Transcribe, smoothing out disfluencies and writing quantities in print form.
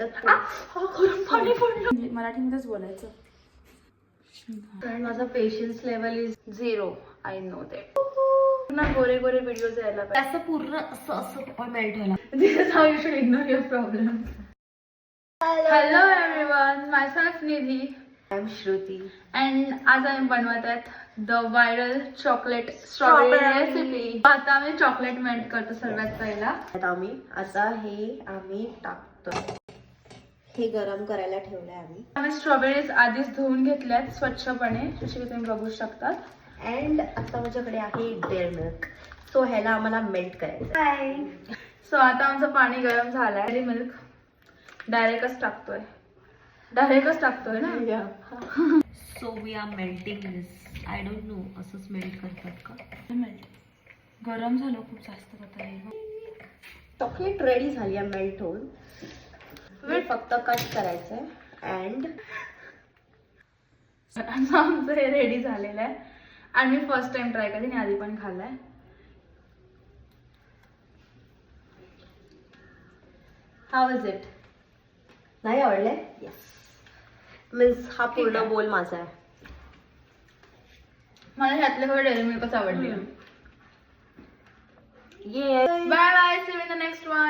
पाणी पडलं. मराठीमध्येच बोलायचं. माझा patience level is 0. I know that. पूर्ण गोरे गोरे व्हिडिओज यायला पाहिजे. असं पूर्ण असं मेल्ट व्हायला. This is how you should ignore your problems. Hello everyone, myself Nidhi. I'm Shruti. And आज आम्ही बनवत आहेत the viral chocolate strawberry recipe. आता आम्ही चॉकलेट मेल्ट करतो सर्वात पहिला. आता आम्ही टाकतो. हे गरम करायला ठेवलंय आम्ही स्ट्रॉबेरीज आधीच धुवून घेतल्यात स्वच्छपणे, जसे की तुम्ही बघू शकता. अँड आता माझ्याकडे आहे डेअरी मिल्क. सो ह्याला आम्हाला मेल्ट करायचं. सो आता आमचं पाणी गरम झालंय. डेअरी मिल्क डायरेक्टच टाकतोय ना. So we are melting this. I don't know असंच मेल्ट करतात का. मेल्ट गरम झालं खूप जास्त होत आहे. चॉकलेट रेडी झाली आहे मेल्ट होऊन. फक्त कट करायचंय. अँड आमचं हे रेडी झालेलं आहे. आणि मी फर्स्ट टाइम ट्राय करते. आधी पण खाल्लाय. How is it? नाही आवडले? येस. मीन्स हा पूर्ण बोल माझा आहे. मला ह्यातले थोडे डेअरी मिल्कच आवडले. ये bye bye. See you in the next one.